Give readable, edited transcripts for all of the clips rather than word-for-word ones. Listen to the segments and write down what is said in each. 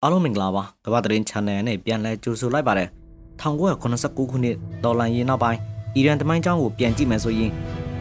အားလုံးမင်္ဂလာပါကမ္ဘာသတင်း channel နဲ့ပြန်လည်ကြိုဆိုလိုက်ပါတယ်1989ခုနှစ်ဒေါ်လာရင်းနောက်ပိုင်းအီရန်တမိုင်းကြောင်းကိုပြန်ကြည့်မယ်ဆိုရင်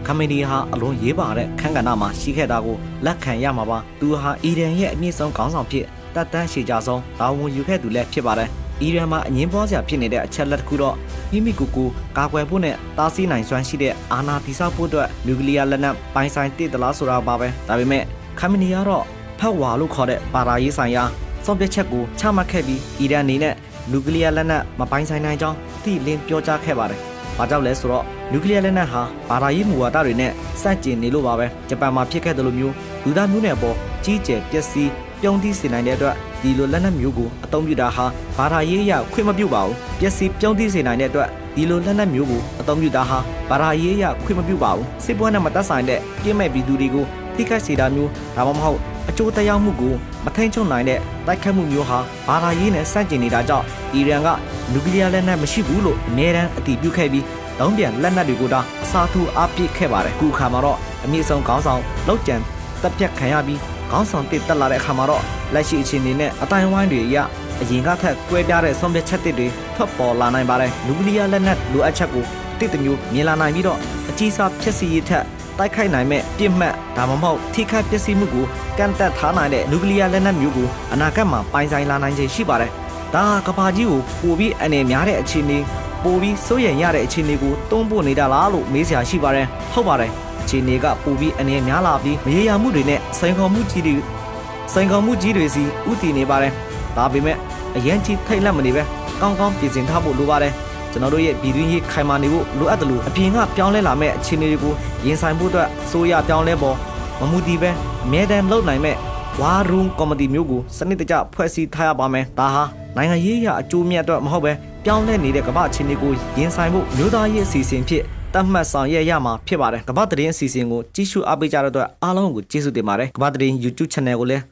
ခမနီဟာအလုံးရေးပါတဲ့ခန်းကဏ္ဍမှာရှိခဲ့တာကိုလက်ခံရမှာပါသူဟာအီရန်ရဲ့အမြင့်ဆုံးခေါင်းဆောင်ဖြစ်တပ်တန်းရှည်ကြဆုံးတာဝန်ယူခဲ့သူလည်းဖြစ်ပါတယ်အီရန်မှာအငင်းပွားစရာဖြစ်နေတဲ့အချက်လက်တစ်ခုတော့မိမိကိုယ်ကိုကာကွယ်ဖို့နဲ့တားဆီးနိုင်စွမ်းရှိတဲ့အာဏာတည်ဆောက်ဖို့အတွက်နျူကလ িয়ার လက်နက်ပိုင်ဆိုင်တည်သလားဆိုတာပါပဲဒါပေမဲ့ခမနီကတော့ဖက်ဝါလို့ခေါ်တဲ့ပါရာရေးဆိုင်ရာဆုံးဖြတ်ချက်ကိုချမှတ်ခဲ့ပြီးအီရန်အနေနဲ့နျူကလ িয়ার လက်နက်မပိုင်ဆိုင်နိုင်ကြောင်းသိလင်းပြောကြားခဲ့ပါတယ်။ဘာကြောင့်လဲဆိုတော့နျူကလ িয়ার လက်နက်ဟာဘာသာရေးမူဝါဒတွေနဲ့စန့်ကျင်နေလို့ပါပဲ။ဂျပန်မှာဖြစ်ခဲ့တဲ့လိုမျိုးလူသားမျိုးနွယ်ပေါ်ကြီးကျယ်ပျက်စီးပြုံးတိစေနိုင်တဲ့အတွက်ဒီလိုလက်နက်မျိုးကိုအသုံးပြုတာဟာဘာသာရေးအရခွင့်မပြုပါဘူး။ပျက်စီးပြုံးတိစေနိုင်တဲ့အတွက်ဒီလိုလက်နက်မျိုးကိုအသုံးပြုတာဟာဘာသာရေးအရခွင့်မပြုပါဘူး။စစ်ပွဲနဲ့မသက်ဆိုင်တဲ့ပြစ်မဲ့ပြည်သူတွေကိုထိခိုက်စေတာမျိုးဒါမှမဟုတ်အကျိုးတရားမှုကိုမထိန်ချုံနိုင်တဲ့တိုက်ခတ်မှုမျိုးဟာဘာသာရေးနဲ့ဆန့်ကျင်နေတာကြောင့်အီရန်ကနျူကလ িয়ার လက်နက်မရှိဘူးလို့အမြဲတမ်းအတည်ပြုခဲ့ပြီးတောင်းပြန်လက်နက်တွေကိုဒါအစားထိုးအားပြည့်ခဲ့ပါတယ်ခုအခါမှာတော့အမြင့်ဆုံးခေါင်းဆောင်လောက်ကျန်တပ်ဖြတ်ခံရပြီးခေါင်းဆောင်တစ်တက်လာတဲ့အခါမှာတော့လက်ရှိအခြေအနေနဲ့အတိုင်းဝိုင်းတွေအရအရင်ကထက်ကွဲပြားတဲ့ဆုံးဖြတ်ချက်တွေထွက်ပေါ်လာနိုင်ပါတယ်နျူကလ িয়ার လက်နက်လိုအပ်ချက်ကိုတစ်တမျိုးမြင်လာနိုင်ပြီးတော့အကြီးစားဖြစ်စီရေးထက်တိုက်ခိုက်နိုင်မဲ့ပြစ်မှတ်ဒါမှမဟုတ်ထိခိုက်ပျက်စီးမှုကိုကန့်သက်ထားနိုင်တဲ့နျူကလ িয়ার လက်နက်မျိုးကိုအနာဂတ်မှာပိုင်ဆိုင်လာနိုင်ခြေရှိပါတယ်။ဒါဟာကမ္ဘာကြီးကိုပိုပြီးအနေများတဲ့အခြေအနေပိုပြီးစိုးရိမ်ရတဲ့အခြေအနေကိုတွန်းပို့နေတာလားလို့မေးစရာရှိပါတယ်။ဟုတ်ပါတယ်။အခြေအနေကပိုပြီးအနေများလာပြီးမရေရာမှုတွေနဲ့စိန်ခေါ်မှုကြီးတွေစီဥတည်နေပါတယ်။ဒါပေမဲ့အရင်ကြီးထိတ်လန့်မနေပဲကောင်းကောင်းပြင်ဆင်ထားဖို့လိုပါတယ်။ကျွန်တော်တို့ရဲ့ပြည်တွင်းရေးခိုင်မာနေဖို့လိုအပ်တယ်လို့အပြင်ကပြောင်းလဲလာမဲ့အခြေအနေတွေကိုရင်ဆိုင်ဖို့အတွက်စိုးရပြောင်းလဲပေါ်မမှုတည်ပဲအမြဲတမ်းလုပ်နိုင်မဲ့ဝါရုံကော်မတီမျိုးကိုစနစ်တကျဖွဲ့စည်းထားရပါမယ်ဒါဟာနိုင်ငံရေးအရအကျိုးမြတ်အတွက်မဟုတ်ပဲပြောင်းလဲနေတဲ့ကမ္ဘာအခြေအနေကိုရင်ဆိုင်ဖို့မျိုးသားရေးအစီအစဉ်ဖြစ်တတ်မှတ်ဆောင်ရွက်ရမှာဖြစ်ပါတယ်ကမ္ဘာသတင်းအစီအစဉ်ကိုကြည့်ရှုအားပေးကြတဲ့အတွက်အားလုံးကိုကျေးဇူးတင်ပါတယ်ကမ္ဘာသတင်း YouTube Channel ကိုလည်း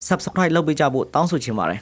Subscribe လုပ်ပေးကြဖို့တောင်းဆိုချင်ပါတယ်